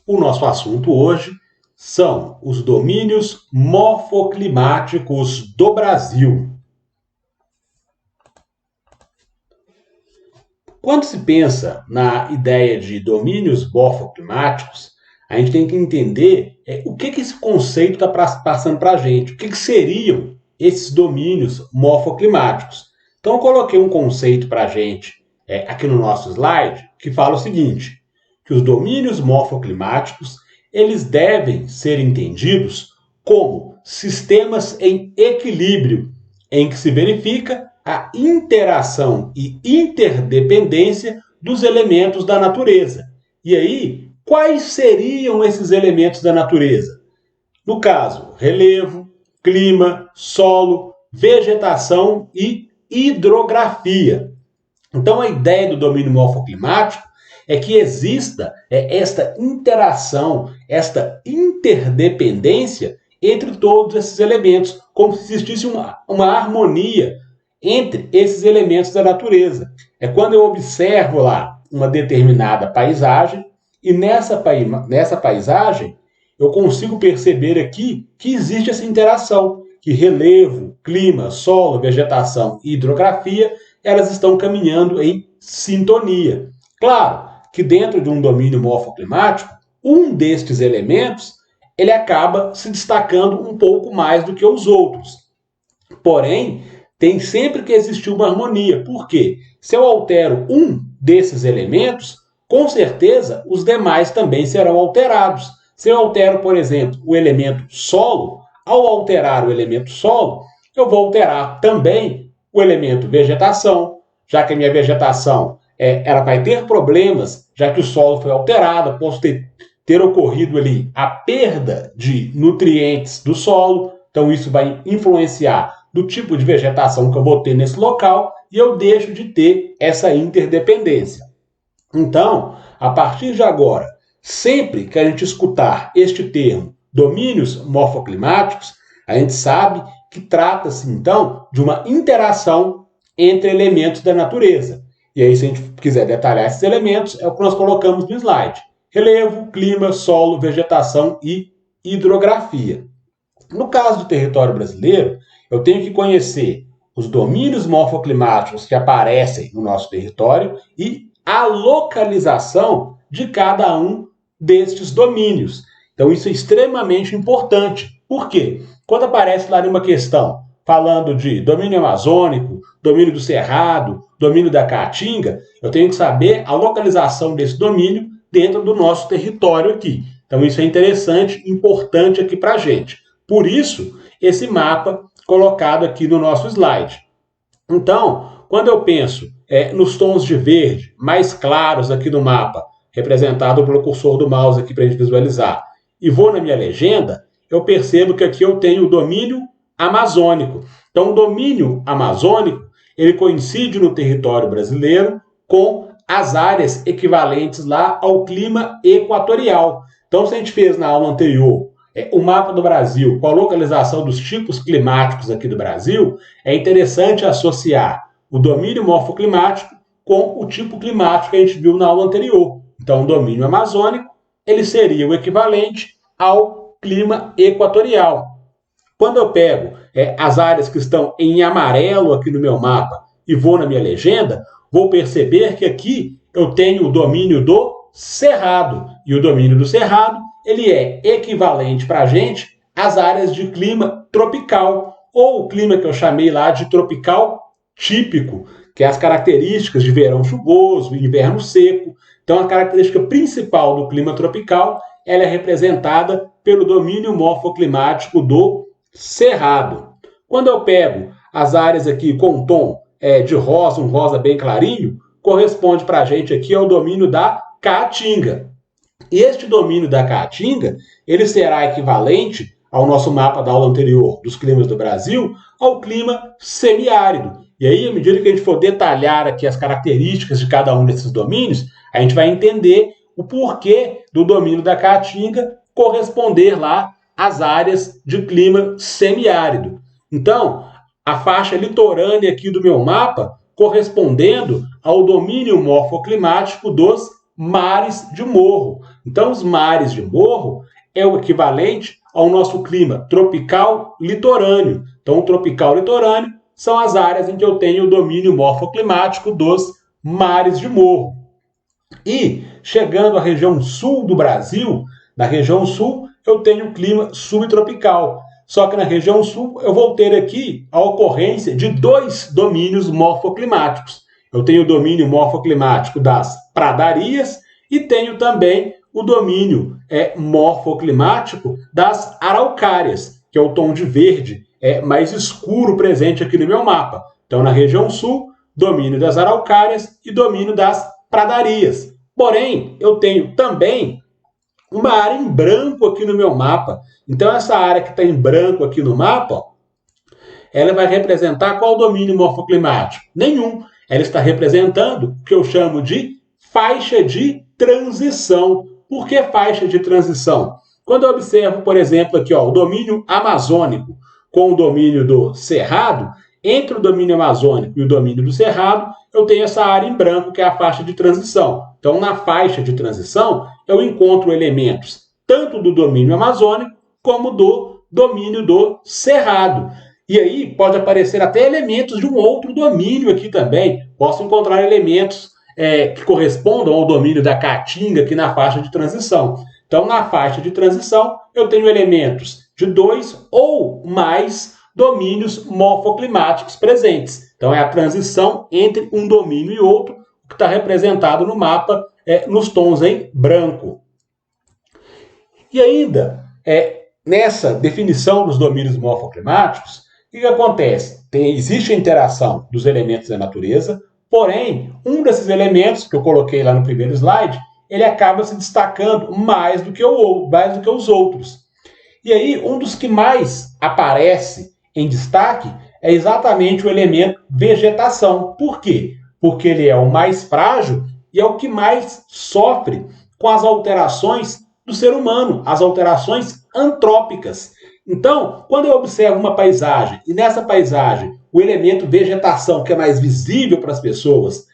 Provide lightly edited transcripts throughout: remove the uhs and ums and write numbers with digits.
o nosso assunto hoje são os domínios morfoclimáticos do Brasil. Quando se pensa na ideia de domínios morfoclimáticos, a gente tem que entender o que esse conceito está passando para a gente, o que seriam esses domínios morfoclimáticos. Então, eu coloquei um conceito para a gente aqui no nosso slide que fala o seguinte, que os domínios morfoclimáticos eles devem ser entendidos como sistemas em equilíbrio, em que se verifica a interação e interdependência dos elementos da natureza. E aí, quais seriam esses elementos da natureza? No caso, relevo, clima, solo, vegetação e hidrografia. Então, a ideia do domínio morfoclimático é que exista esta interação, esta interdependência entre todos esses elementos, como se existisse uma harmonia entre esses elementos da natureza. É quando eu observo lá uma determinada paisagem e nessa paisagem eu consigo perceber aqui que existe essa interação, que relevo, clima, solo, vegetação e hidrografia, elas estão caminhando em sintonia. Claro que dentro de um domínio morfoclimático, um destes elementos ele acaba se destacando um pouco mais do que os outros. Porém, tem sempre que existir uma harmonia. Por quê? Se eu altero um desses elementos, com certeza os demais também serão alterados. Se eu altero, por exemplo, o elemento solo, ao alterar o elemento solo, eu vou alterar também o elemento vegetação, já que a minha vegetação ela vai ter problemas, já que o solo foi alterado, posso ter ocorrido ali a perda de nutrientes do solo, então isso vai influenciar do tipo de vegetação que eu vou ter nesse local e eu deixo de ter essa interdependência. Então, a partir de agora, sempre que a gente escutar este termo, domínios morfoclimáticos, a gente sabe que trata-se, então, de uma interação entre elementos da natureza. E aí, se a gente quiser detalhar esses elementos, é o que nós colocamos no slide. Relevo, clima, solo, vegetação e hidrografia. No caso do território brasileiro, eu tenho que conhecer os domínios morfoclimáticos que aparecem no nosso território e a localização de cada um destes domínios. Então, isso é extremamente importante. Por quê? Quando aparece lá numa questão falando de domínio amazônico, domínio do Cerrado, domínio da Caatinga, eu tenho que saber a localização desse domínio dentro do nosso território aqui. Então, isso é interessante, importante aqui para a gente. Por isso, esse mapa colocado aqui no nosso slide. Então, quando eu penso nos tons de verde mais claros aqui no mapa, representado pelo cursor do mouse aqui para a gente visualizar, e vou na minha legenda, eu percebo que aqui eu tenho o domínio amazônico. Então, o domínio amazônico, ele coincide no território brasileiro com as áreas equivalentes lá ao clima equatorial. Então, se a gente fez na aula anterior o mapa do Brasil com a localização dos tipos climáticos aqui do Brasil, é interessante associar o domínio morfoclimático com o tipo climático que a gente viu na aula anterior. Então, o domínio amazônico ele seria o equivalente ao clima equatorial. Quando eu pego as áreas que estão em amarelo aqui no meu mapa e vou na minha legenda, vou perceber que aqui eu tenho o domínio do Cerrado. E o domínio do Cerrado ele é equivalente para a gente às áreas de clima tropical, ou o clima que eu chamei lá de tropical típico, que é as características de verão chuvoso, inverno seco. Então, a característica principal do clima tropical ela é representada pelo domínio morfoclimático do Cerrado. Quando eu pego as áreas aqui com tom de rosa, um rosa bem clarinho, corresponde para a gente aqui ao domínio da Caatinga. E este domínio da Caatinga, ele será equivalente ao nosso mapa da aula anterior dos climas do Brasil, ao clima semiárido. E aí, à medida que a gente for detalhar aqui as características de cada um desses domínios, a gente vai entender o porquê do domínio da Caatinga corresponder lá às áreas de clima semiárido. Então, a faixa litorânea aqui do meu mapa correspondendo ao domínio morfoclimático dos mares de morro. Então, os mares de morro é o equivalente ao nosso clima tropical litorâneo. Então, o tropical litorâneo são as áreas em que eu tenho o domínio morfoclimático dos mares de morro. E, chegando à região sul do Brasil, na região sul eu tenho um clima subtropical. Só que na região sul eu vou ter aqui a ocorrência de dois domínios morfoclimáticos. Eu tenho o domínio morfoclimático das pradarias e tenho também o domínio morfoclimático das araucárias, que é o tom de verde mais escuro presente aqui no meu mapa. Então, na região sul, domínio das araucárias e domínio das pradarias. Porém, eu tenho também uma área em branco aqui no meu mapa. Então, essa área que está em branco aqui no mapa, ela vai representar qual domínio morfoclimático? Nenhum. Ela está representando o que eu chamo de faixa de transição. Por que faixa de transição? Quando eu observo, por exemplo, aqui o domínio amazônico com o domínio do cerrado, entre o domínio amazônico e o domínio do cerrado, eu tenho essa área em branco, que é a faixa de transição. Então, na faixa de transição, eu encontro elementos tanto do domínio amazônico como do domínio do cerrado. E aí pode aparecer até elementos de um outro domínio aqui também. Posso encontrar elementos que correspondam ao domínio da caatinga aqui na faixa de transição. Então, na faixa de transição, eu tenho elementos de 2 ou mais domínios morfoclimáticos presentes. Então, é a transição entre um domínio e outro, que está representado no mapa nos tons em branco. E ainda, nessa definição dos domínios morfoclimáticos, o que acontece? Existe a interação dos elementos da natureza, porém, um desses elementos que eu coloquei lá no primeiro slide, ele acaba se destacando mais do que os outros. E aí, um dos que mais aparece em destaque é exatamente o elemento vegetação. Por quê? Porque ele é o mais frágil e é o que mais sofre com as alterações do ser humano, as alterações antrópicas. Então, quando eu observo uma paisagem, e nessa paisagem o elemento vegetação, que é mais visível para as pessoas,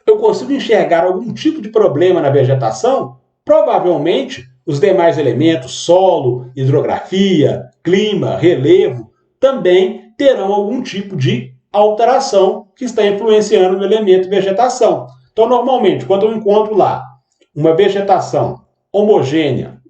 eu consigo enxergar algum tipo de problema na vegetação, provavelmente os demais elementos, solo, hidrografia, clima, relevo, também terão algum tipo de alteração que está influenciando no elemento vegetação. Então, normalmente, quando eu encontro lá uma vegetação homogênea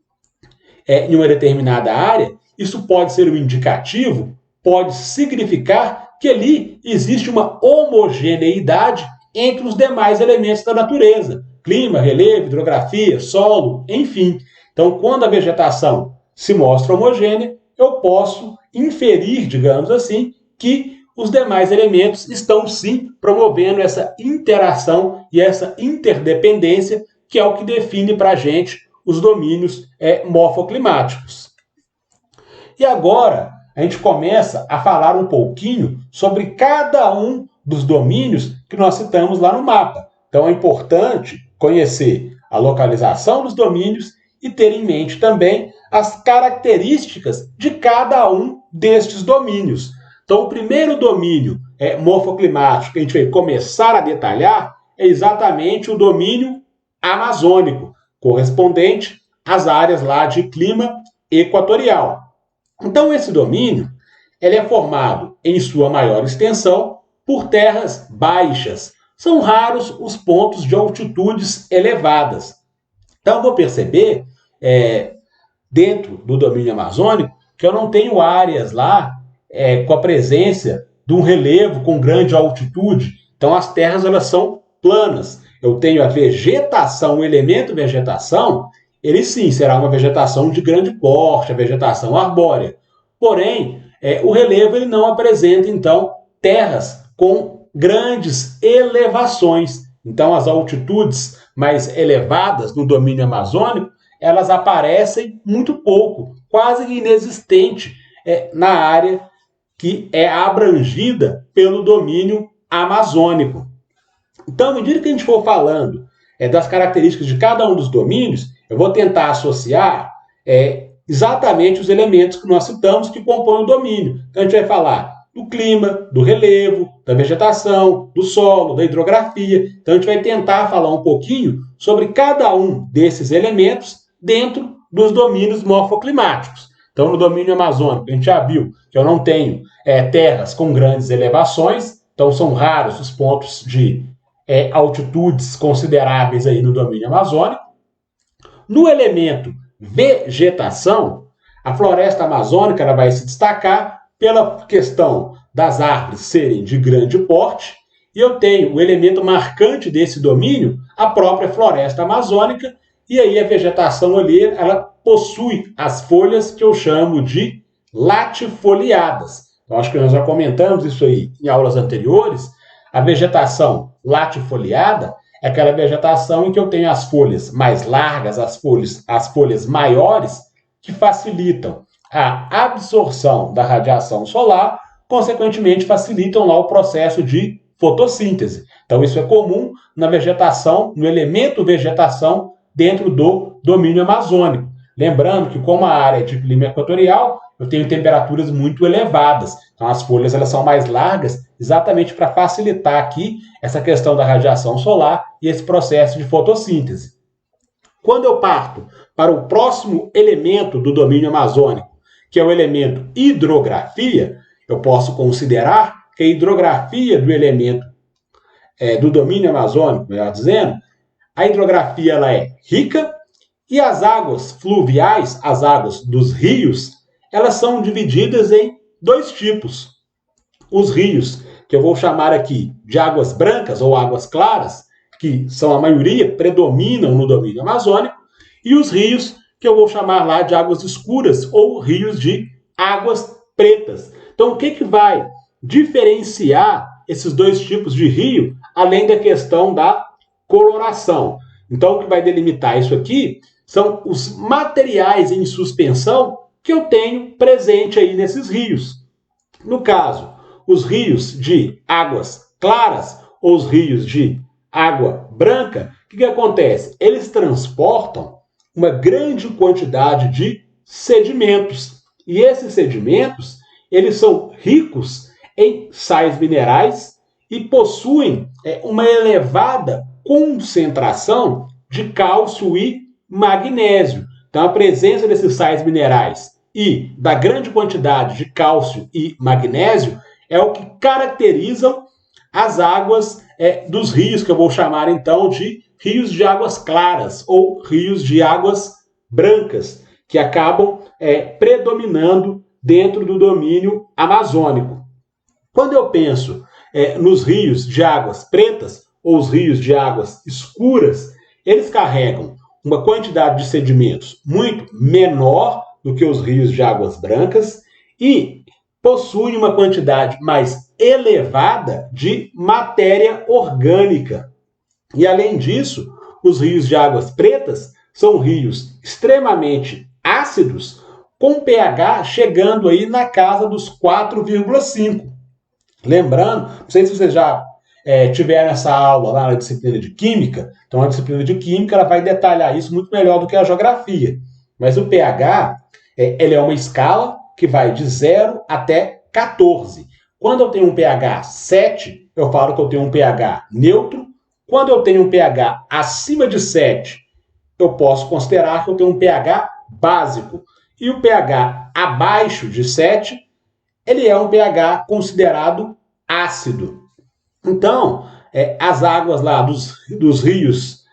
em uma determinada área, isso pode ser um indicativo, pode significar que ali existe uma homogeneidade entre os demais elementos da natureza. Clima, relevo, hidrografia, solo, enfim. Então, quando a vegetação se mostra homogênea, eu posso inferir, digamos assim, que os demais elementos estão, sim, promovendo essa interação e essa interdependência, que é o que define para a gente os domínios morfoclimáticos. E agora, a gente começa a falar um pouquinho sobre cada um dos domínios que nós citamos lá no mapa. Então, é importante conhecer a localização dos domínios e ter em mente também as características de cada um destes domínios. Então, o primeiro domínio morfoclimático que a gente vai começar a detalhar é exatamente o domínio amazônico, correspondente às áreas lá de clima equatorial. Então, esse domínio ele é formado, em sua maior extensão, por terras baixas. São raros os pontos de altitudes elevadas. Então, eu vou perceber, dentro do domínio amazônico, que eu não tenho áreas lá com a presença de um relevo com grande altitude. Então, as terras elas são planas. Eu tenho a vegetação, o elemento vegetação, ele sim será uma vegetação de grande porte, a vegetação arbórea. Porém, o relevo ele não apresenta, então, terras com grandes elevações. Então, as altitudes mais elevadas no domínio amazônico, elas aparecem muito pouco, quase inexistente na área que é abrangida pelo domínio amazônico. Então, à medida que a gente for falando das características de cada um dos domínios, eu vou tentar associar exatamente os elementos que nós citamos que compõem o domínio. Então, a gente vai falar do clima, do relevo, da vegetação, do solo, da hidrografia. Então a gente vai tentar falar um pouquinho sobre cada um desses elementos dentro dos domínios morfoclimáticos. Então no domínio amazônico a gente já viu que eu não tenho terras com grandes elevações, então são raros os pontos de altitudes consideráveis aí no domínio amazônico. No elemento vegetação, a floresta amazônica ela vai se destacar pela questão das árvores serem de grande porte, e eu tenho o elemento marcante desse domínio, a própria floresta amazônica, e aí a vegetação ali, ela possui as folhas que eu chamo de latifoliadas. Então, acho que nós já comentamos isso aí em aulas anteriores. A vegetação latifoliada é aquela vegetação em que eu tenho as folhas mais largas, as folhas maiores, que facilitam a absorção da radiação solar, consequentemente facilitam lá o processo de fotossíntese. Então isso é comum na vegetação, no elemento vegetação dentro do domínio amazônico. Lembrando que como a área é de clima equatorial, eu tenho temperaturas muito elevadas. Então as folhas elas são mais largas, exatamente para facilitar aqui essa questão da radiação solar e esse processo de fotossíntese. Quando eu parto para o próximo elemento do domínio amazônico, que é o elemento hidrografia, eu posso considerar que a hidrografia do elemento do domínio amazônico, melhor dizendo, a hidrografia ela é rica e as águas fluviais, as águas dos rios, elas são divididas em dois tipos. Os rios, que eu vou chamar aqui de águas brancas ou águas claras, que são a maioria, predominam no domínio amazônico, e os rios, que eu vou chamar lá de águas escuras ou rios de águas pretas. Então, o que vai diferenciar esses dois tipos de rio, além da questão da coloração? Então, o que vai delimitar isso aqui são os materiais em suspensão que eu tenho presente aí nesses rios. No caso, os rios de águas claras ou os rios de água branca, o que acontece? Eles transportam uma grande quantidade de sedimentos. E esses sedimentos, eles são ricos em sais minerais e possuem uma elevada concentração de cálcio e magnésio. Então, a presença desses sais minerais e da grande quantidade de cálcio e magnésio é o que caracterizam as águas dos rios, que eu vou chamar então de rios de águas claras ou rios de águas brancas, que acabam predominando dentro do domínio amazônico. Quando eu penso nos rios de águas pretas ou os rios de águas escuras, eles carregam uma quantidade de sedimentos muito menor do que os rios de águas brancas e possuem uma quantidade mais elevada de matéria orgânica. E, além disso, os rios de águas pretas são rios extremamente ácidos, com pH chegando aí na casa dos 4,5. Lembrando, não sei se vocês já tiveram essa aula lá na disciplina de Química, então a disciplina de Química ela vai detalhar isso muito melhor do que a Geografia. Mas o pH ele é uma escala que vai de 0 até 14. Quando eu tenho um pH 7, eu falo que eu tenho um pH neutro. Quando eu tenho um pH acima de 7, eu posso considerar que eu tenho um pH básico. E o pH abaixo de 7, ele é um pH considerado ácido. Então, as águas lá dos rios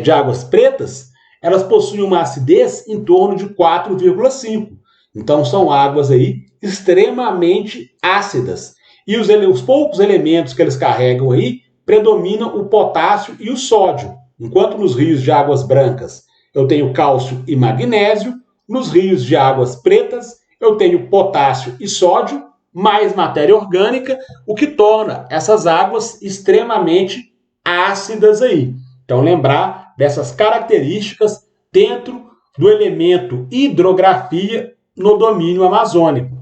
de águas pretas, elas possuem uma acidez em torno de 4,5. Então, são águas aí extremamente ácidas. E os poucos elementos que eles carregam aí predominam o potássio e o sódio. Enquanto nos rios de águas brancas eu tenho cálcio e magnésio, nos rios de águas pretas eu tenho potássio e sódio, mais matéria orgânica, o que torna essas águas extremamente ácidas aí. Então, lembrar dessas características dentro do elemento hidrografia no domínio amazônico.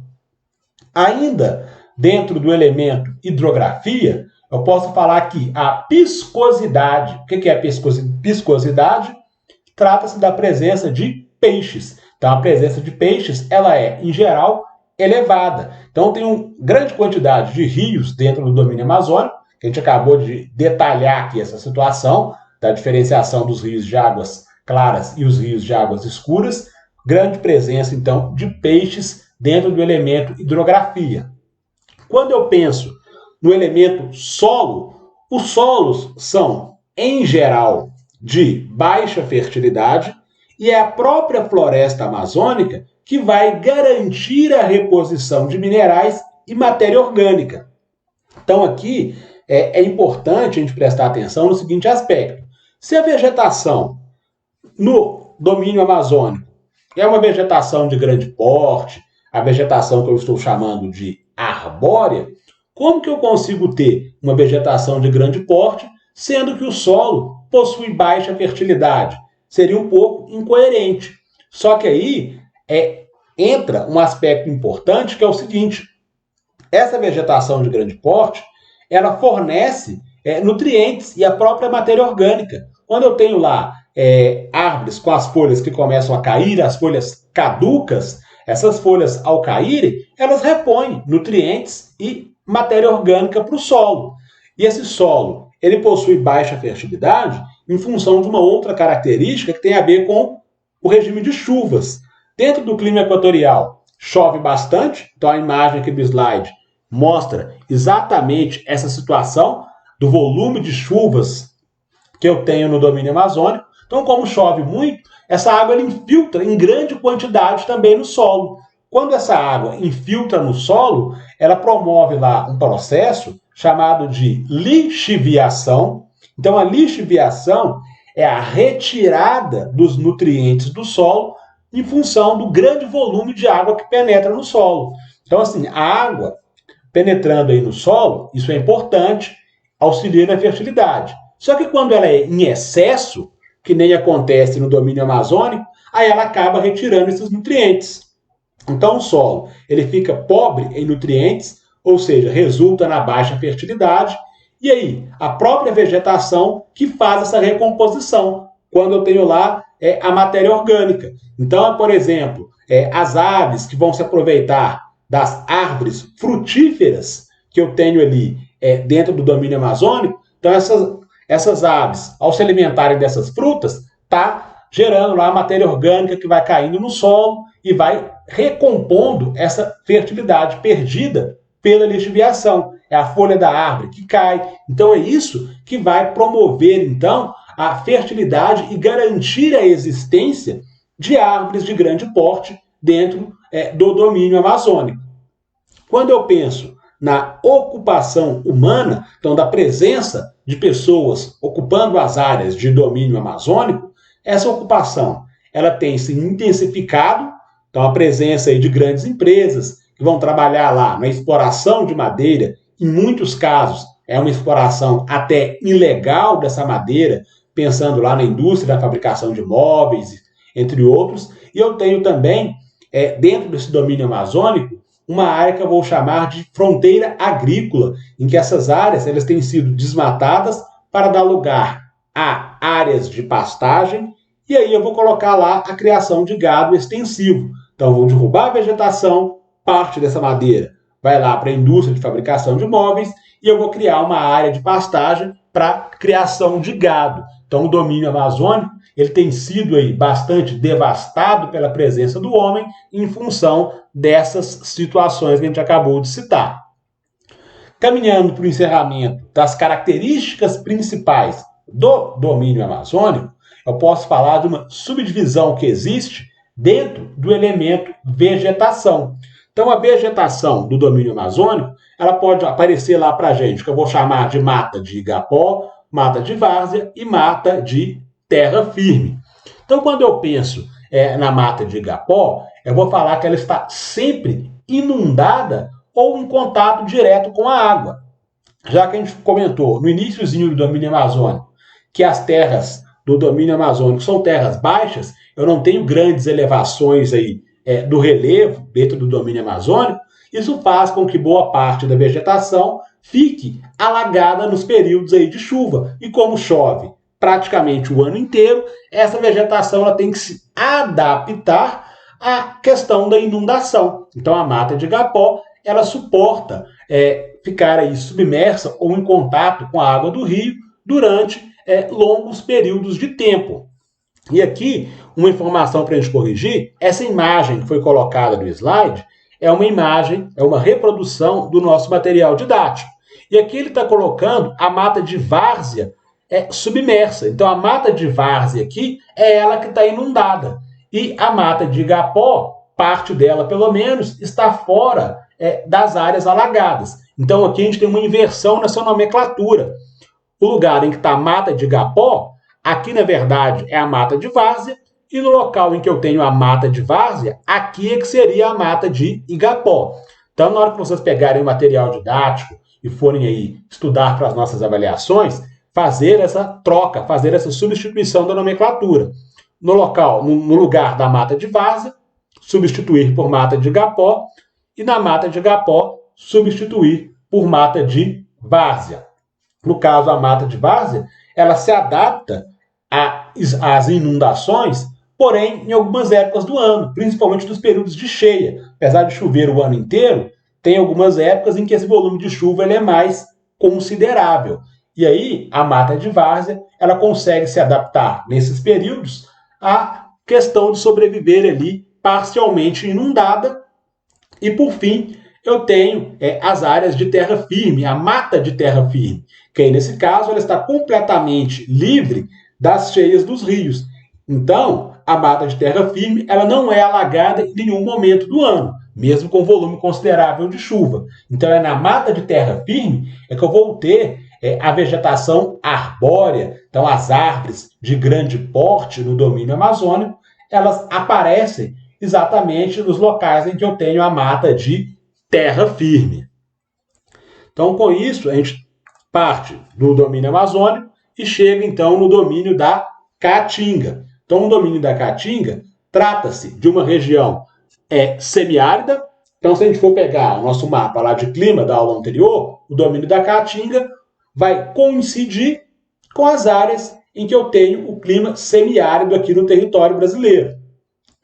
Ainda dentro do elemento hidrografia, eu posso falar aqui a piscosidade. O que é a piscosidade? Trata-se da presença de peixes. Então, a presença de peixes, ela é, em geral, elevada. Então tem uma grande quantidade de rios dentro do domínio amazônico, que a gente acabou de detalhar aqui essa situação da diferenciação dos rios de águas claras e os rios de águas escuras, grande presença, então, de peixes dentro do elemento hidrografia. Quando eu penso no elemento solo, os solos são, em geral, de baixa fertilidade e é a própria floresta amazônica que vai garantir a reposição de minerais e matéria orgânica. Então, aqui é importante a gente prestar atenção no seguinte aspecto. Se a vegetação no domínio amazônico é uma vegetação de grande porte, a vegetação que eu estou chamando de arbórea, como que eu consigo ter uma vegetação de grande porte, sendo que o solo possui baixa fertilidade? Seria um pouco incoerente. Só que aí entra um aspecto importante, que é o seguinte: essa vegetação de grande porte, ela fornece nutrientes e a própria matéria orgânica. Quando eu tenho lá árvores com as folhas que começam a cair, as folhas caducas, essas folhas, ao caírem, elas repõem nutrientes e matéria orgânica para o solo. E esse solo, ele possui baixa fertilidade em função de uma outra característica que tem a ver com o regime de chuvas. Dentro do clima equatorial, chove bastante, então a imagem aqui do slide mostra exatamente essa situação do volume de chuvas que eu tenho no domínio amazônico. Então, como chove muito, essa água ela infiltra em grande quantidade também no solo. Quando essa água infiltra no solo, ela promove lá um processo chamado de lixiviação. Então, a lixiviação é a retirada dos nutrientes do solo em função do grande volume de água que penetra no solo. Então, assim, a água penetrando aí no solo, isso é importante, auxilia na fertilidade. Só que quando ela é em excesso, que nem acontece no domínio amazônico, aí ela acaba retirando esses nutrientes. Então o solo ele fica pobre em nutrientes, ou seja, resulta na baixa fertilidade, e aí a própria vegetação que faz essa recomposição, quando eu tenho lá a matéria orgânica. Então, por exemplo, as aves que vão se aproveitar das árvores frutíferas que eu tenho ali dentro do domínio amazônico, então essas aves, ao se alimentarem dessas frutas, está gerando lá a matéria orgânica que vai caindo no solo e vai recompondo essa fertilidade perdida pela lixiviação. É a folha da árvore que cai. Então é isso que vai promover, então, a fertilidade e garantir a existência de árvores de grande porte dentro do domínio amazônico. Quando eu penso na ocupação humana, então da presença de pessoas ocupando as áreas de domínio amazônico, essa ocupação ela tem se intensificado, então a presença aí de grandes empresas que vão trabalhar lá na exploração de madeira, em muitos casos é uma exploração até ilegal dessa madeira, pensando lá na indústria da fabricação de móveis, entre outros, e eu tenho também, dentro desse domínio amazônico, uma área que eu vou chamar de fronteira agrícola, em que essas áreas elas têm sido desmatadas para dar lugar a áreas de pastagem, e aí eu vou colocar lá a criação de gado extensivo. Então, eu vou derrubar a vegetação, parte dessa madeira vai lá para a indústria de fabricação de móveis, e eu vou criar uma área de pastagem para criação de gado. Então, o domínio amazônico ele tem sido aí bastante devastado pela presença do homem em função dessas situações que a gente acabou de citar. Caminhando para o encerramento das características principais do domínio amazônico, eu posso falar de uma subdivisão que existe dentro do elemento vegetação. Então, a vegetação do domínio amazônico, ela pode aparecer lá para a gente, que eu vou chamar de mata de igapó, mata de várzea e mata de terra firme. Então, quando eu penso na mata de igapó, eu vou falar que ela está sempre inundada ou em contato direto com a água. Já que a gente comentou no iniciozinho do domínio amazônico que as terras do domínio amazônico são terras baixas, eu não tenho grandes elevações aí do relevo dentro do domínio amazônico, isso faz com que boa parte da vegetação fique alagada nos períodos aí de chuva. E como chove praticamente o ano inteiro, essa vegetação ela tem que se adaptar a questão da inundação. Então, a mata de igapó, ela suporta ficar aí submersa ou em contato com a água do rio durante longos períodos de tempo. E aqui, uma informação para a gente corrigir, essa imagem que foi colocada no slide é uma imagem, é uma reprodução do nosso material didático. E aqui ele está colocando a mata de várzea submersa. Então, a mata de várzea aqui é ela que está inundada. E a mata de igapó, parte dela pelo menos, está fora das áreas alagadas. Então, aqui a gente tem uma inversão nessa nomenclatura. O lugar em que está a mata de igapó, aqui, na verdade, é a mata de várzea, e no local em que eu tenho a mata de várzea, aqui é que seria a mata de igapó. Então, na hora que vocês pegarem o material didático e forem aí estudar para as nossas avaliações, fazer essa troca, fazer essa substituição da nomenclatura. No local, no lugar da mata de várzea, substituir por mata de igapó, e na mata de igapó, substituir por mata de várzea. No caso, a mata de várzea, ela se adapta às inundações, porém, em algumas épocas do ano, principalmente nos períodos de cheia. Apesar de chover o ano inteiro, tem algumas épocas em que esse volume de chuva ele é mais considerável. E aí, a mata de várzea, ela consegue se adaptar nesses períodos à questão de sobreviver ali parcialmente inundada. E, por fim, eu tenho as áreas de terra firme, a mata de terra firme, que aí, nesse caso, ela está completamente livre das cheias dos rios. Então, a mata de terra firme, ela não é alagada em nenhum momento do ano, mesmo com volume considerável de chuva. Então, é na mata de terra firme que eu vou ter a vegetação arbórea. Então, as árvores de grande porte no domínio amazônico, elas aparecem exatamente nos locais em que eu tenho a mata de terra firme. Então, com isso, a gente parte do domínio amazônico e chega, então, no domínio da Caatinga. Então, o domínio da Caatinga trata-se de uma região semiárida. Então, se a gente for pegar o nosso mapa lá de clima da aula anterior, o domínio da Caatinga vai coincidir com as áreas em que eu tenho o clima semiárido aqui no território brasileiro.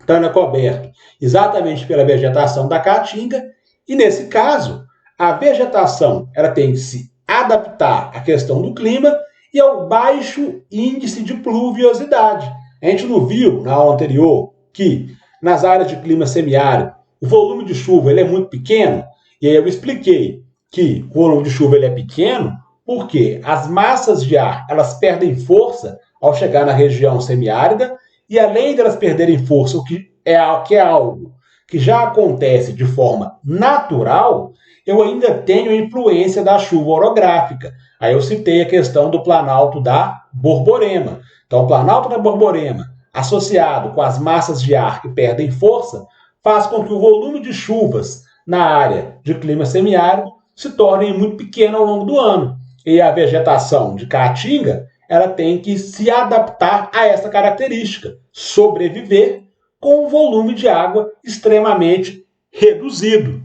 Então, ele é coberto exatamente pela vegetação da Caatinga, e, nesse caso, a vegetação ela tem que se adaptar à questão do clima e ao baixo índice de pluviosidade. A gente não viu na aula anterior que nas áreas de clima semiárido o volume de chuva ele é muito pequeno, e aí eu expliquei que o volume de chuva ele é pequeno porque as massas de ar elas perdem força ao chegar na região semiárida, e além de elas perderem força, o que é algo que já acontece de forma natural, eu ainda tenho a influência da chuva orográfica. Aí eu citei a questão do Planalto da Borborema. Então, o Planalto da Borborema, associado com as massas de ar que perdem força, faz com que o volume de chuvas na área de clima semiárido se torne muito pequeno ao longo do ano. E a vegetação de Caatinga, ela tem que se adaptar a essa característica, sobreviver com um volume de água extremamente reduzido.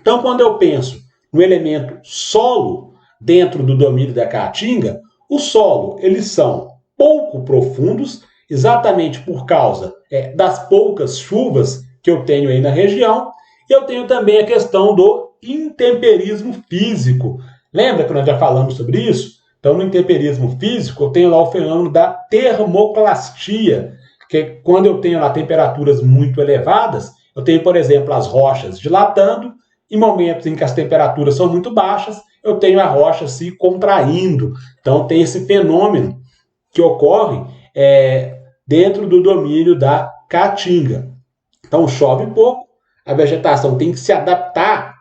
Então, quando eu penso no elemento solo dentro do domínio da Caatinga, o solo, eles são pouco profundos, exatamente por causa das poucas chuvas que eu tenho aí na região, e eu tenho também a questão do intemperismo físico. Lembra que nós já falamos sobre isso? Então, no intemperismo físico, eu tenho lá o fenômeno da termoclastia, que é quando eu tenho lá temperaturas muito elevadas, eu tenho, por exemplo, as rochas dilatando. Em momentos em que as temperaturas são muito baixas, eu tenho a rocha se contraindo. Então, tem esse fenômeno que ocorre dentro do domínio da Caatinga. Então, chove pouco, a vegetação tem que se adaptar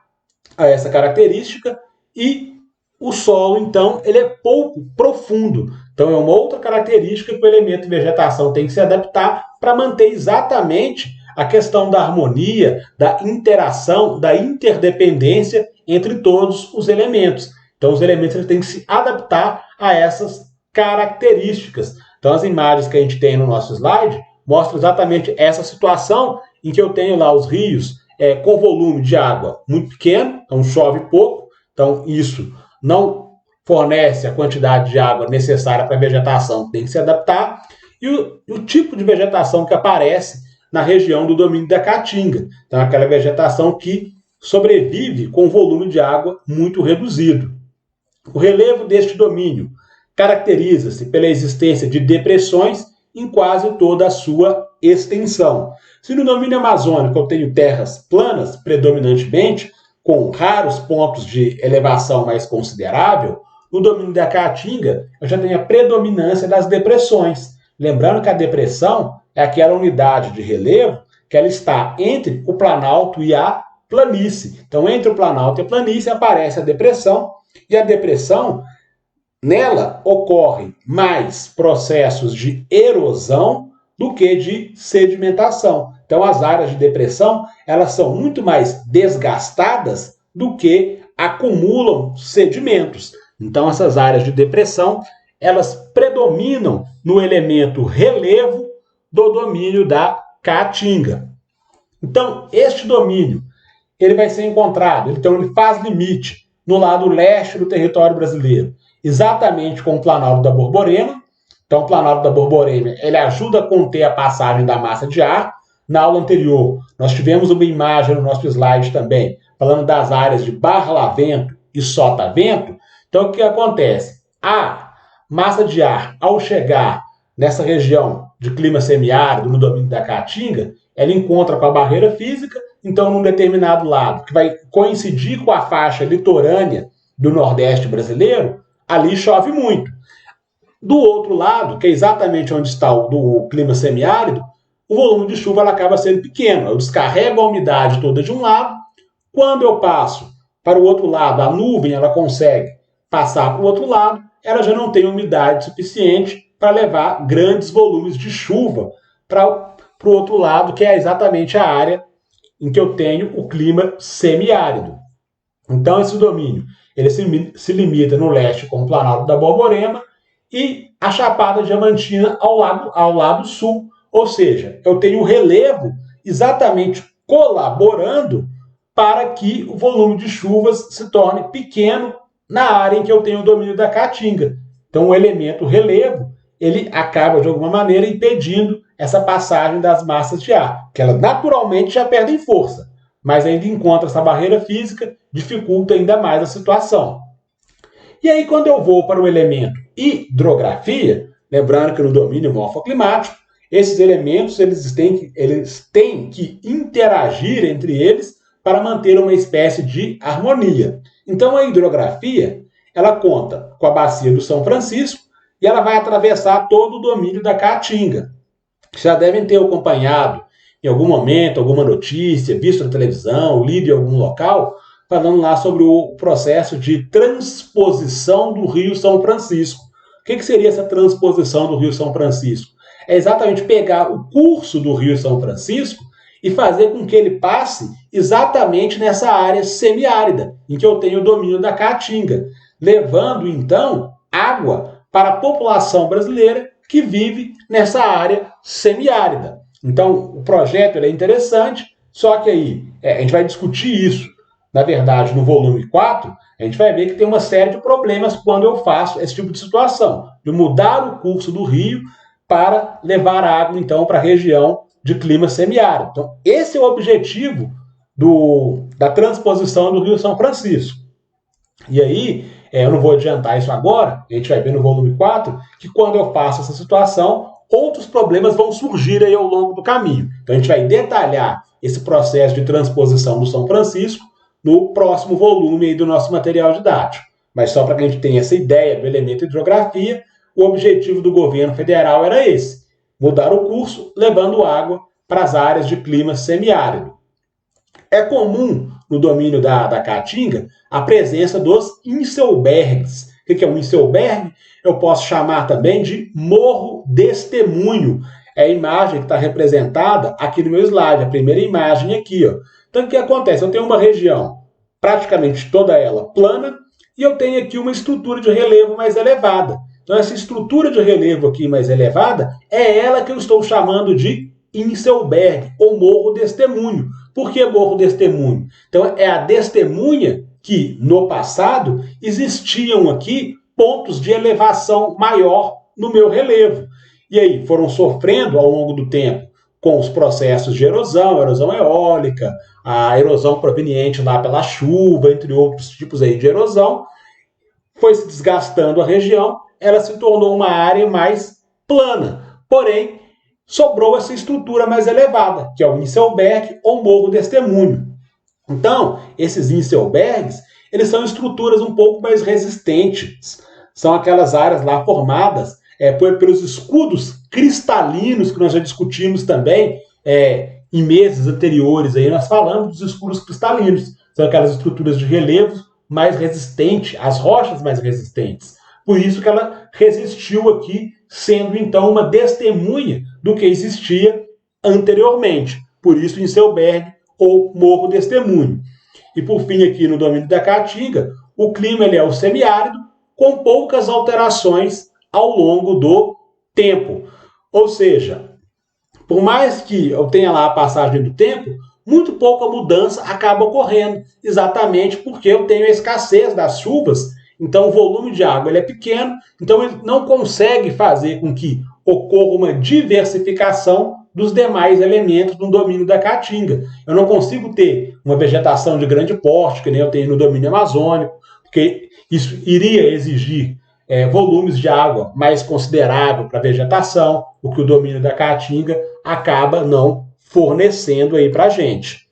a essa característica, e o solo, então, ele é pouco profundo. Então, é uma outra característica que o elemento de vegetação tem que se adaptar para manter exatamente a questão da harmonia, da interação, da interdependência entre todos os elementos. Então, os elementos eles têm que se adaptar a essas características. Então, as imagens que a gente tem no nosso slide mostram exatamente essa situação em que eu tenho lá os rios com volume de água muito pequeno, então chove pouco, então isso não fornece a quantidade de água necessária para a vegetação, tem que se adaptar, e o tipo de vegetação que aparece na região do domínio da Caatinga. Então, aquela vegetação que sobrevive com volume de água muito reduzido. O relevo deste domínio caracteriza-se pela existência de depressões em quase toda a sua extensão. Se no domínio amazônico eu tenho terras planas, predominantemente, com raros pontos de elevação mais considerável, no domínio da Caatinga eu já tenho a predominância das depressões. Lembrando que a depressão é aquela unidade de relevo que ela está entre o planalto e a planície. Então, entre o planalto e a planície aparece a depressão, e a depressão, nela ocorrem mais processos de erosão do que de sedimentação. Então, as áreas de depressão, elas são muito mais desgastadas do que acumulam sedimentos. Então, essas áreas de depressão, elas predominam no elemento relevo do domínio da Caatinga. Então, este domínio, ele vai ser encontrado, então ele faz limite no lado leste do território brasileiro, exatamente com o Planalto da Borborema. Então, o Planalto da Borborema, ele ajuda a conter a passagem da massa de ar. Na aula anterior, nós tivemos uma imagem no nosso slide também, falando das áreas de Barlavento e Sotavento. Então, o que acontece? A massa de ar, ao chegar nessa região de clima semiárido, no domínio da Caatinga, ela encontra com a barreira física. Então, num determinado lado, que vai coincidir com a faixa litorânea do Nordeste brasileiro, ali chove muito. Do outro lado, que é exatamente onde está o clima semiárido, o volume de chuva ela acaba sendo pequeno. Eu descarrego a umidade toda de um lado. Quando eu passo para o outro lado, a nuvem ela consegue passar para o outro lado, ela já não tem umidade suficiente para levar grandes volumes de chuva para o outro lado, que é exatamente a área em que eu tenho o clima semiárido. Então, esse domínio ele se limita no leste com o Planalto da Borborema e a Chapada Diamantina ao lado sul. Ou seja, eu tenho o relevo exatamente colaborando para que o volume de chuvas se torne pequeno na área em que eu tenho o domínio da Caatinga. Então, o elemento relevo, ele acaba, de alguma maneira, impedindo essa passagem das massas de ar, que elas naturalmente já perdem força, mas ainda encontra essa barreira física, dificulta ainda mais a situação. E aí, quando eu vou para o elemento hidrografia, lembrando que no domínio morfoclimático, esses elementos eles têm que interagir entre eles para manter uma espécie de harmonia. Então, a hidrografia ela conta com a bacia do São Francisco e ela vai atravessar todo o domínio da Caatinga. Já devem ter acompanhado em algum momento, alguma notícia, visto na televisão, lido em algum local, falando lá sobre o processo de transposição do Rio São Francisco. O que seria essa transposição do Rio São Francisco? É exatamente pegar o curso do Rio São Francisco e fazer com que ele passe exatamente nessa área semiárida, em que eu tenho o domínio da Caatinga, levando, então, água para a população brasileira que vive nessa área semiárida. Então, o projeto é interessante, só que aí a gente vai discutir isso, na verdade, no volume 4, a gente vai ver que tem uma série de problemas quando eu faço esse tipo de situação, de mudar o curso do rio para levar água, então, para a região de clima semiárido. Então, esse é o objetivo da transposição do Rio São Francisco. E aí, eu não vou adiantar isso agora, a gente vai ver no volume 4, que quando eu faço essa situação, outros problemas vão surgir aí ao longo do caminho. Então, a gente vai detalhar esse processo de transposição do São Francisco no próximo volume aí do nosso material didático. Mas só para que a gente tenha essa ideia do elemento hidrografia, o objetivo do governo federal era esse: mudar o curso, levando água para as áreas de clima semiárido. É comum no domínio da Caatinga a presença dos inselbergs. O que é um inselberg? Eu posso chamar também de morro destemunho. É a imagem que está representada aqui no meu slide, a primeira imagem aqui. Ó. Então, o que acontece? Eu tenho uma região, praticamente toda ela plana, e eu tenho aqui uma estrutura de relevo mais elevada. Então, essa estrutura de relevo aqui mais elevada é ela que eu estou chamando de inselberg, ou morro destemunho. Por que morro destemunho? Então, é a testemunha que, no passado, existiam aqui pontos de elevação maior no meu relevo. E aí, foram sofrendo, ao longo do tempo, com os processos de erosão, erosão eólica, a erosão proveniente lá pela chuva, entre outros tipos aí de erosão, foi se desgastando a região, ela se tornou uma área mais plana. Porém, sobrou essa estrutura mais elevada, que é o Inselberg ou Morro Destemúnio. Então, esses Inselbergs, eles são estruturas um pouco mais resistentes. São aquelas áreas lá formadas pelos escudos cristalinos, que nós já discutimos também em meses anteriores. Aí nós falamos dos escudos cristalinos. São aquelas estruturas de relevo mais resistentes, as rochas mais resistentes. Por isso que ela resistiu aqui, sendo então uma testemunha do que existia anteriormente. Por isso, Inselberg ou Morro Destemúnio. E por fim, aqui no domínio da Caatinga, o clima ele é o semiárido, com poucas alterações ao longo do tempo. Ou seja, por mais que eu tenha lá a passagem do tempo, muito pouca mudança acaba ocorrendo, exatamente porque eu tenho a escassez das chuvas, então o volume de água ele é pequeno, então ele não consegue fazer com que ocorra uma diversificação dos demais elementos no domínio da Caatinga. Eu não consigo ter uma vegetação de grande porte, que nem eu tenho no domínio amazônico, porque isso iria exigir volumes de água mais considerável para a vegetação, o que o domínio da Caatinga acaba não fornecendo aí para a gente.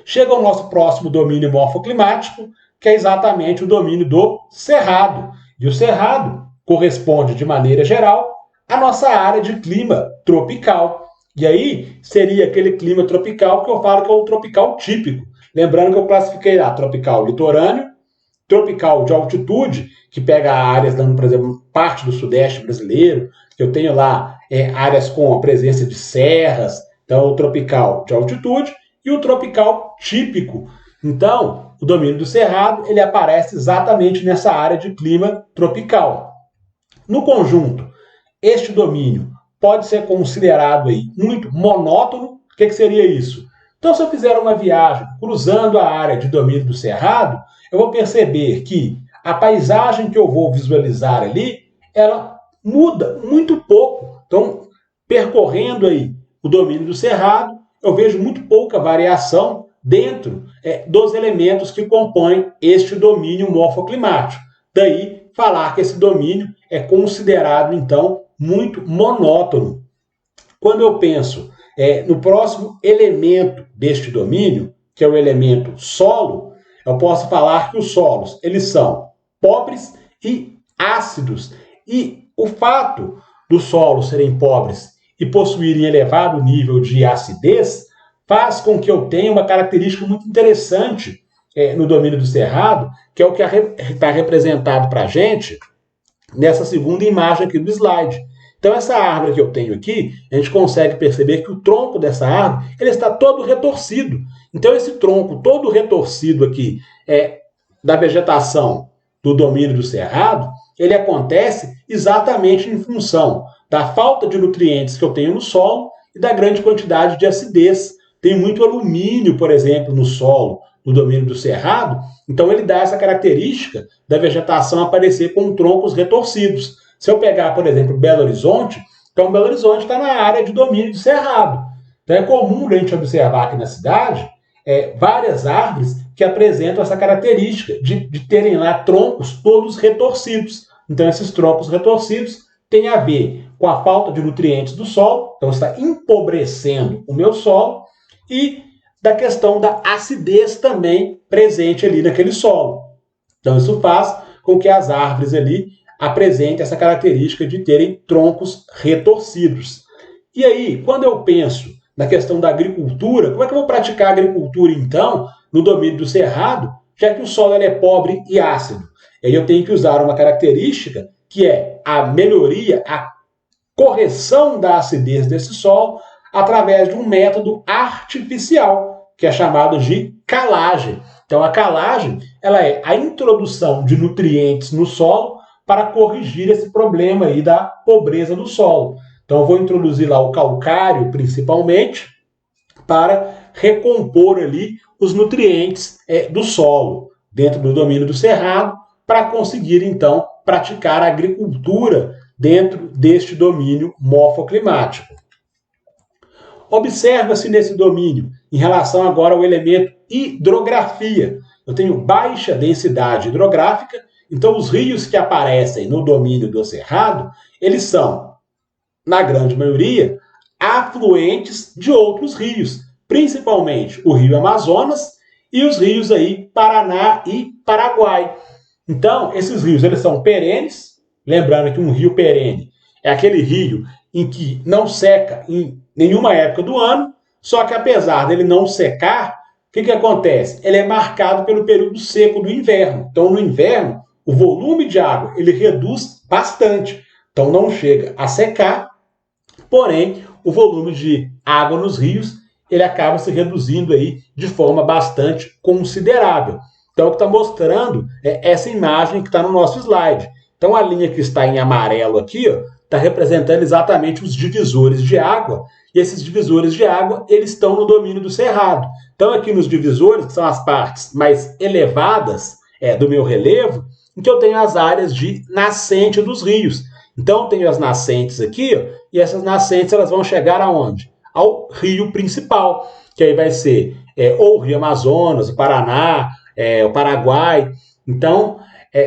Chega o nosso próximo domínio morfoclimático, que é exatamente o domínio do Cerrado. E o Cerrado corresponde, de maneira geral, à nossa área de clima tropical. E aí seria aquele clima tropical que eu falo que é o tropical típico. Lembrando que eu classifiquei lá tropical litorâneo, tropical de altitude, que pega áreas, por exemplo, parte do sudeste brasileiro. Eu tenho lá áreas com a presença de serras, então o tropical de altitude e o tropical típico. Então, o domínio do Cerrado ele aparece exatamente nessa área de clima tropical. No conjunto, este domínio pode ser considerado aí muito monótono. O que seria isso? Então, se eu fizer uma viagem cruzando a área de domínio do Cerrado, eu vou perceber que a paisagem que eu vou visualizar ali, ela muda muito pouco. Então, percorrendo aí o domínio do Cerrado, eu vejo muito pouca variação dentro dos elementos que compõem este domínio morfoclimático. Daí, falar que esse domínio é considerado, então, muito monótono. Quando eu penso no próximo elemento deste domínio, que é o elemento solo, eu posso falar que os solos eles são pobres e ácidos. E o fato dos solos serem pobres e possuírem elevado nível de acidez faz com que eu tenha uma característica muito interessante no domínio do Cerrado, que é o que está representado para a gente nessa segunda imagem aqui do slide. Então, essa árvore que eu tenho aqui, a gente consegue perceber que o tronco dessa árvore ele está todo retorcido. Então, esse tronco todo retorcido aqui da vegetação do domínio do Cerrado, ele acontece exatamente em função da falta de nutrientes que eu tenho no solo e da grande quantidade de acidez. Tem muito alumínio, por exemplo, no solo, no domínio do Cerrado, então ele dá essa característica da vegetação aparecer com troncos retorcidos. Se eu pegar, por exemplo, Belo Horizonte, então Belo Horizonte está na área de domínio do Cerrado. Então é comum a gente observar aqui na cidade várias árvores que apresentam essa característica de terem lá troncos todos retorcidos. Então esses troncos retorcidos têm a ver com a falta de nutrientes do solo, então está empobrecendo o meu solo, e da questão da acidez também presente ali naquele solo. Então isso faz com que as árvores ali apresentem essa característica de terem troncos retorcidos. E aí, quando eu penso na questão da agricultura, como é que eu vou praticar a agricultura então no domínio do Cerrado, já que o solo é pobre e ácido? E aí eu tenho que usar uma característica que é a melhoria, a correção da acidez desse solo através de um método artificial, que é chamado de calagem. Então, a calagem ela é a introdução de nutrientes no solo para corrigir esse problema aí da pobreza do solo. Então, eu vou introduzir lá o calcário, principalmente, para recompor ali os nutrientes do solo, dentro do domínio do Cerrado, para conseguir, então, praticar a agricultura dentro deste domínio morfoclimático. observa-se nesse domínio, em relação agora ao elemento hidrografia. Eu tenho baixa densidade hidrográfica, então os rios que aparecem no domínio do Cerrado, eles são, na grande maioria, afluentes de outros rios, principalmente o Rio Amazonas e os rios aí Paraná e Paraguai. Então, esses rios eles são perenes, lembrando que um rio perene é aquele rio em que não seca em nenhuma época do ano, só que apesar dele não secar, o que acontece? Ele é marcado pelo período seco do inverno. Então, no inverno, o volume de água ele reduz bastante. Então, não chega a secar, porém, o volume de água nos rios ele acaba se reduzindo aí de forma bastante considerável. Então, o que está mostrando é essa imagem que está no nosso slide. Então, a linha que está em amarelo aqui está representando exatamente os divisores de água, e esses divisores de água eles estão no domínio do Cerrado. Então, aqui nos divisores, que são as partes mais elevadas do meu relevo, em que eu tenho as áreas de nascente dos rios. Então, eu tenho as nascentes aqui, e essas nascentes elas vão chegar aonde? Ao rio principal, que aí vai ser ou o Rio Amazonas, o Paraná, o Paraguai. Então,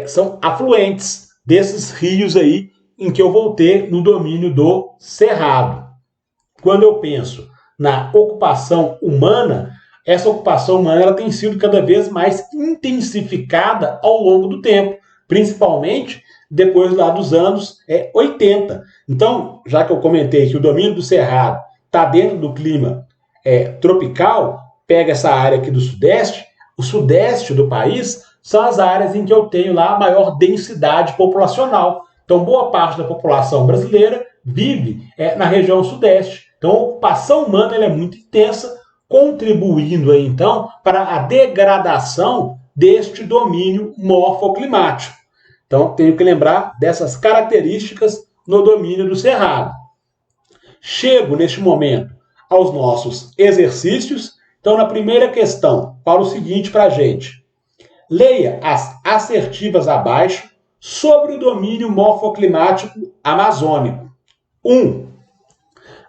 são afluentes desses rios aí em que eu vou ter no domínio do Cerrado. Quando eu penso na ocupação humana, essa ocupação humana ela tem sido cada vez mais intensificada ao longo do tempo, principalmente depois lá dos anos 80. Então, já que eu comentei que o domínio do Cerrado está dentro do clima tropical, pega essa área aqui do Sudeste, o Sudeste do país são as áreas em que eu tenho lá a maior densidade populacional. Então, boa parte da população brasileira vive na região Sudeste. Então, a ocupação humana ela é muito intensa, contribuindo aí, então, para a degradação deste domínio morfoclimático. Então, tenho que lembrar dessas características no domínio do Cerrado. Chego, neste momento, aos nossos exercícios. Então, na primeira questão, falo o seguinte para a gente. Leia as assertivas abaixo sobre o domínio morfoclimático amazônico. 1.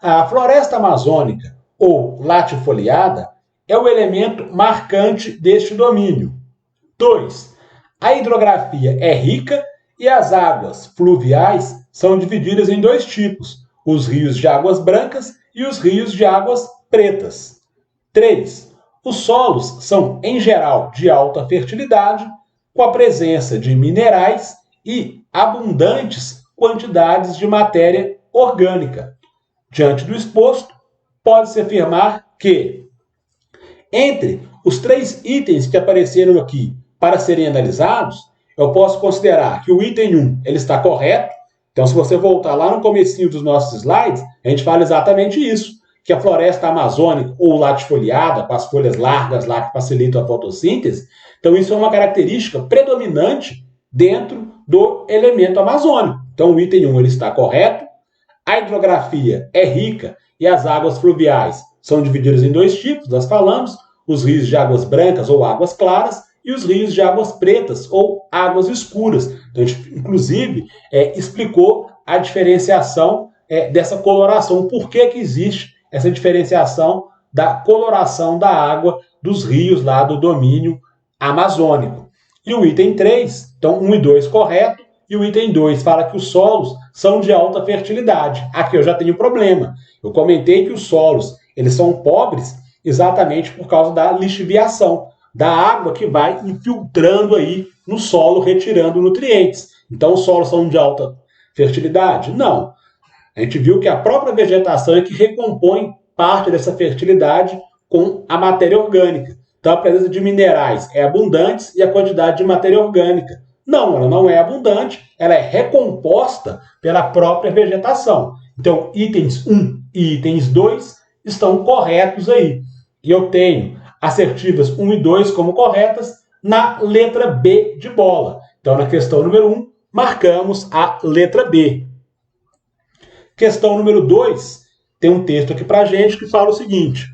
A floresta amazônica, ou latifoliada, é o elemento marcante deste domínio. 2. A hidrografia é rica e as águas fluviais são divididas em dois tipos, os rios de águas brancas e os rios de águas pretas. 3. Os solos são, em geral, de alta fertilidade, com a presença de minerais e abundantes quantidades de matéria orgânica. Diante do exposto, pode-se afirmar que, entre os 3 itens que apareceram aqui para serem analisados, eu posso considerar que o item 1 ele está correto. Então, se você voltar lá no comecinho dos nossos slides, a gente fala exatamente isso, que a floresta amazônica ou latifoliada, com as folhas largas lá que facilitam a fotossíntese, então isso é uma característica predominante dentro do elemento amazônico. Então, o item 1 ele está correto, a hidrografia é rica e as águas fluviais são divididas em 2 tipos, nós falamos, os rios de águas brancas ou águas claras e os rios de águas pretas ou águas escuras. Então, a gente, inclusive, explicou a diferenciação dessa coloração, por que existe essa diferenciação da coloração da água dos rios lá do domínio amazônico. E o item 3, então 1 e 2 correto, e o item 2 fala que os solos são de alta fertilidade. Aqui eu já tenho problema. Eu comentei que os solos eles são pobres exatamente por causa da lixiviação, da água que vai infiltrando aí no solo, retirando nutrientes. Então, os solos são de alta fertilidade? Não. A gente viu que a própria vegetação é que recompõe parte dessa fertilidade com a matéria orgânica. Então, a presença de minerais é abundante e a quantidade de matéria orgânica. Não, ela não é abundante, ela é recomposta pela própria vegetação. Então, itens 1 e itens 2 estão corretos aí. E eu tenho assertivas 1 e 2 como corretas na letra B de bola. Então, na questão número 1, marcamos a letra B. Questão número 2, tem um texto aqui para a gente que fala o seguinte.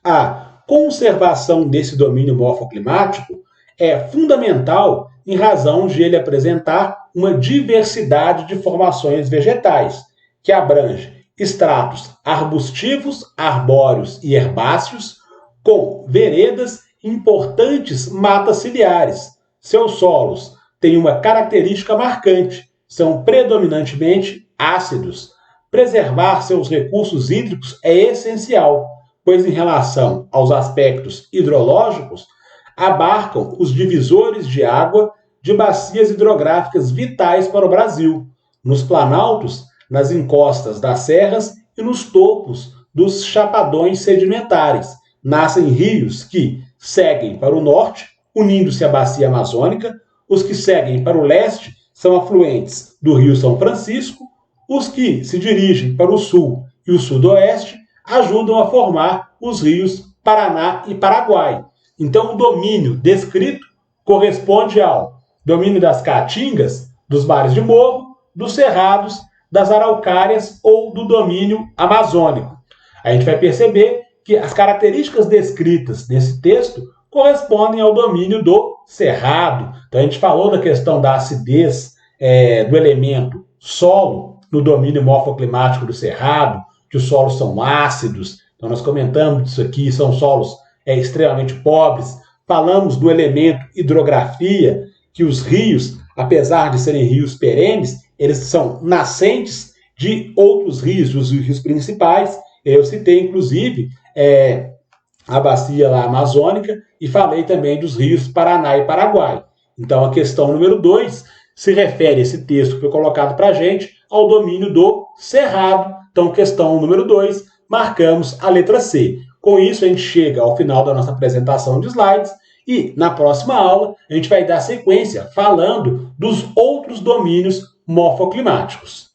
A conservação desse domínio morfoclimático é fundamental em razão de ele apresentar uma diversidade de formações vegetais, que abrange estratos arbustivos, arbóreos e herbáceos, com veredas e importantes matas ciliares. Seus solos têm uma característica marcante, são predominantemente ácidos. Preservar seus recursos hídricos é essencial, pois em relação aos aspectos hidrológicos, abarcam os divisores de água de bacias hidrográficas vitais para o Brasil, nos planaltos, nas encostas das serras e nos topos dos chapadões sedimentares. Nascem rios que seguem para o norte, unindo-se à bacia amazônica, os que seguem para o leste são afluentes do Rio São Francisco, os que se dirigem para o sul e o sudoeste ajudam a formar os rios Paraná e Paraguai. Então, o domínio descrito corresponde ao domínio das caatingas, dos mares de morro, dos cerrados, das araucárias ou do domínio amazônico. A gente vai perceber que as características descritas nesse texto correspondem ao domínio do cerrado. Então, a gente falou da questão da acidez do elemento solo no domínio morfoclimático do cerrado, que os solos são ácidos. Então, nós comentamos isso aqui, são solos extremamente pobres. Falamos do elemento hidrografia, que os rios, apesar de serem rios perenes, eles são nascentes de outros rios, dos rios principais. Eu citei, inclusive, a bacia lá amazônica e falei também dos rios Paraná e Paraguai. Então, a questão número 2 se refere a esse texto que foi colocado para a gente ao domínio do cerrado. Então, questão número 2, marcamos a letra C. Com isso, a gente chega ao final da nossa apresentação de slides e, na próxima aula, a gente vai dar sequência falando dos outros domínios morfoclimáticos.